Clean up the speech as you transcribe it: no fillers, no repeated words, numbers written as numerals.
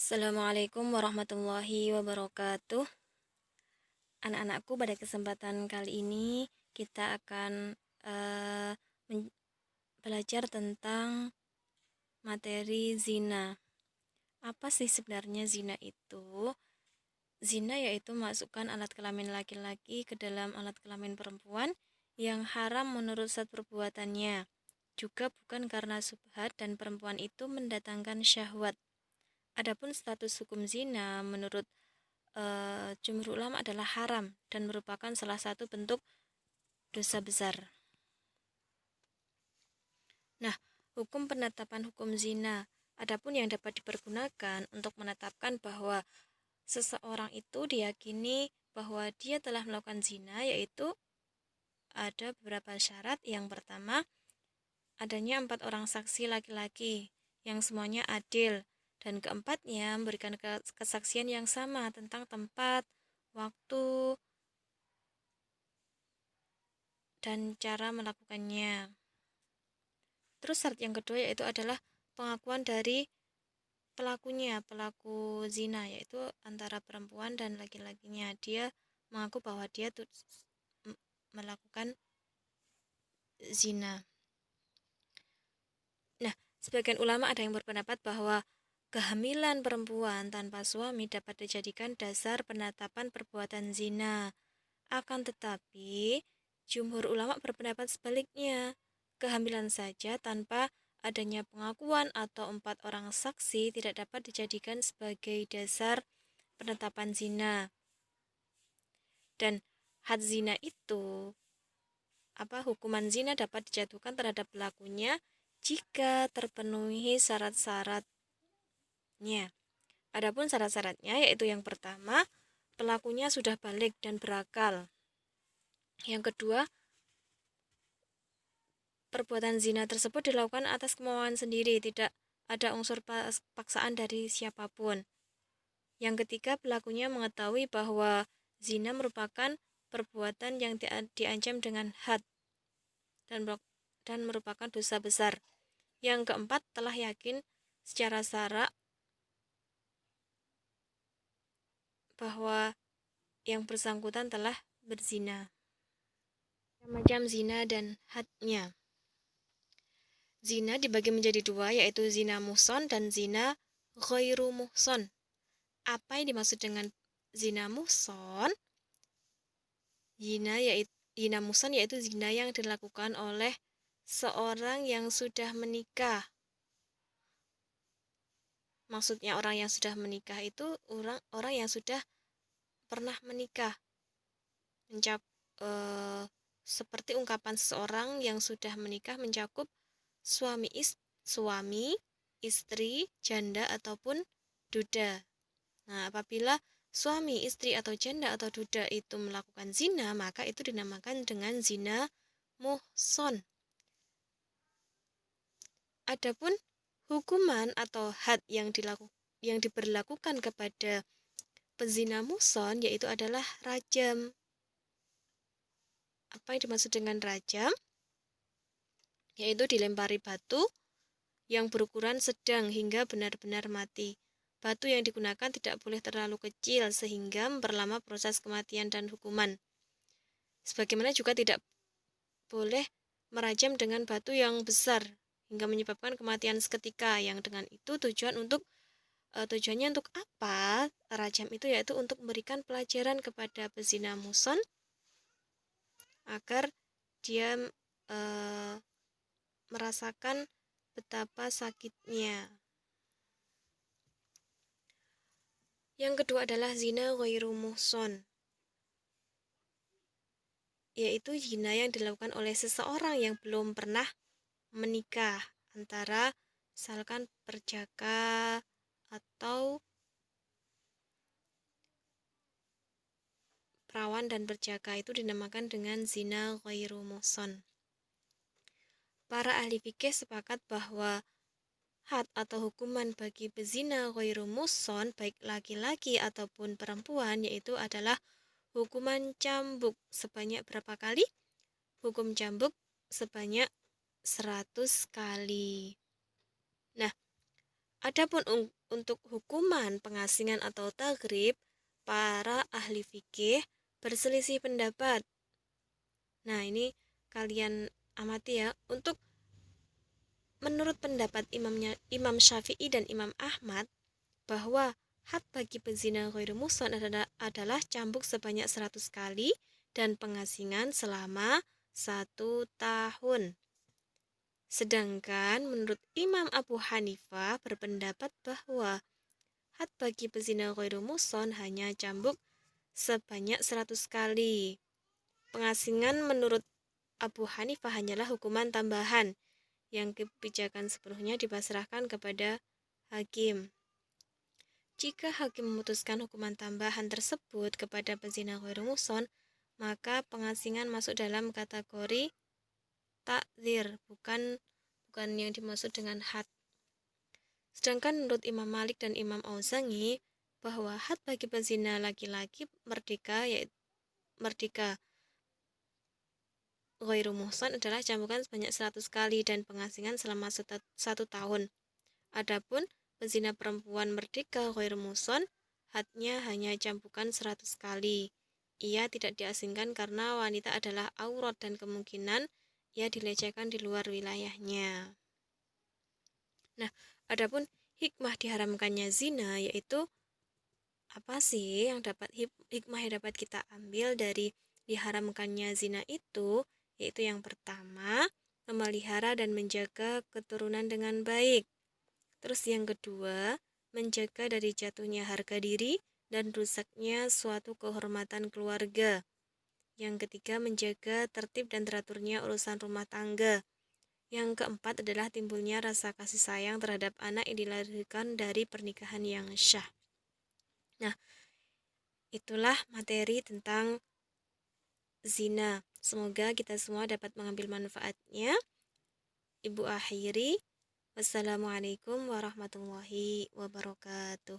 Assalamualaikum warahmatullahi wabarakatuh. Anak-anakku, pada kesempatan kali ini kita akan eh, belajar tentang materi zina. Apa sih sebenarnya zina itu? Zina yaitu masukkan alat kelamin laki-laki ke dalam alat kelamin perempuan yang haram menurut zat perbuatannya. Juga bukan karena subhat dan perempuan itu mendatangkan syahwat. Adapun status hukum zina menurut jumhur ulama adalah haram dan merupakan salah satu bentuk dosa besar. Nah, hukum penetapan hukum zina. Adapun yang dapat dipergunakan untuk menetapkan bahwa seseorang itu diyakini bahwa dia telah melakukan zina, yaitu ada beberapa syarat. Yang pertama, adanya 4 orang saksi laki-laki yang semuanya adil. Dan keempatnya, memberikan kesaksian yang sama tentang tempat, waktu, dan cara melakukannya. Terus syarat yang kedua yaitu adalah pengakuan dari pelakunya, pelaku zina, yaitu antara perempuan dan laki-lakinya. Dia mengaku bahwa dia tuh melakukan zina. Nah, sebagian ulama ada yang berpendapat bahwa kehamilan perempuan tanpa suami dapat dijadikan dasar penetapan perbuatan zina. Akan tetapi, jumhur ulama berpendapat sebaliknya. Kehamilan saja tanpa adanya pengakuan atau 4 orang saksi tidak dapat dijadikan sebagai dasar penetapan zina. Dan had zina itu, hukuman zina dapat dijatuhkan terhadap pelakunya jika terpenuhi syarat-syaratnya. Adapun syarat-syaratnya yaitu yang pertama, pelakunya sudah balik dan berakal. Yang kedua, perbuatan zina tersebut dilakukan atas kemauan sendiri, tidak ada unsur paksaan dari siapapun. Yang ketiga, pelakunya mengetahui bahwa zina merupakan perbuatan yang diancam dengan had dan merupakan dosa besar. Yang keempat, telah yakin secara sara bahwa yang bersangkutan telah berzina. Macam zina dan hadnya. Zina dibagi menjadi dua, yaitu zina muhson dan zina ghairu muhson. Apa yang dimaksud dengan zina muhson? Zina muhson yaitu zina yang dilakukan oleh seorang yang sudah menikah. Maksudnya orang yang sudah menikah itu orang yang sudah pernah menikah. Seperti ungkapan seseorang yang sudah menikah mencakup suami, istri, janda ataupun duda. Nah, apabila suami, istri atau janda atau duda itu melakukan zina, maka itu dinamakan dengan zina muhson. Adapun hukuman atau had yang diberlakukan kepada pezina muhson yaitu adalah rajam. Apa yang dimaksud dengan rajam? Yaitu dilempari batu yang berukuran sedang hingga benar-benar mati. Batu yang digunakan tidak boleh terlalu kecil sehingga memperlama proses kematian dan hukuman. Sebagaimana juga tidak boleh merajam dengan batu yang besar hingga menyebabkan kematian seketika, yang dengan itu tujuannya untuk apa? Rajam itu yaitu untuk memberikan pelajaran kepada pezina muhson agar dia merasakan betapa sakitnya. Yang kedua adalah zina ghairu muhson, yaitu zina yang dilakukan oleh seseorang yang belum pernah menikah, antara misalkan perjaka atau perawan dan perjaka, itu dinamakan dengan zina ghairu muhson. Para ahli fikih sepakat bahwa had atau hukuman bagi pezina ghairu muhson baik laki-laki ataupun perempuan yaitu adalah hukuman cambuk sebanyak berapa kali? Hukum cambuk sebanyak 100 kali. Nah, Adapun untuk hukuman pengasingan atau taghrib, para ahli fikih berselisih pendapat. Nah, ini kalian amati ya. Menurut pendapat Imam Syafi'i dan Imam Ahmad, bahwa had bagi pezina ghairu muhsan adalah cambuk sebanyak 100 kali dan pengasingan selama 1 tahun. Sedangkan menurut Imam Abu Hanifah berpendapat bahwa had bagi pezina ghairu muhsan hanya cambuk sebanyak 100 kali. Pengasingan menurut Abu Hanifah hanyalah hukuman tambahan yang kebijakan sepenuhnya dipasrahkan kepada hakim. Jika hakim memutuskan hukuman tambahan tersebut kepada pezina ghairu muhsan, maka pengasingan masuk dalam kategori takzir, bukan yang dimaksud dengan had. Sedangkan menurut Imam Malik dan Imam Auza'i bahwa had bagi pezina laki-laki merdeka ghairu muhsan adalah cambukan sebanyak 100 kali dan pengasingan selama 1 tahun. Adapun pezina perempuan merdeka ghairu muhsan, hadnya hanya cambukan 100 kali. Ia tidak diasingkan karena wanita adalah aurat dan kemungkinan ia dilecehkan di luar wilayahnya. Nah, adapun hikmah diharamkannya zina, yaitu apa sih yang hikmah yang dapat kita ambil dari diharamkannya zina itu? Yaitu yang pertama, memelihara dan menjaga keturunan dengan baik. Terus yang kedua, menjaga dari jatuhnya harga diri dan rusaknya suatu kehormatan keluarga. Yang ketiga, menjaga tertib dan teraturnya urusan rumah tangga. Yang keempat adalah timbulnya rasa kasih sayang terhadap anak yang dilahirkan dari pernikahan yang syah. Nah, itulah materi tentang zina. Semoga kita semua dapat mengambil manfaatnya. Ibu akhiri, wassalamualaikum warahmatullahi wabarakatuh.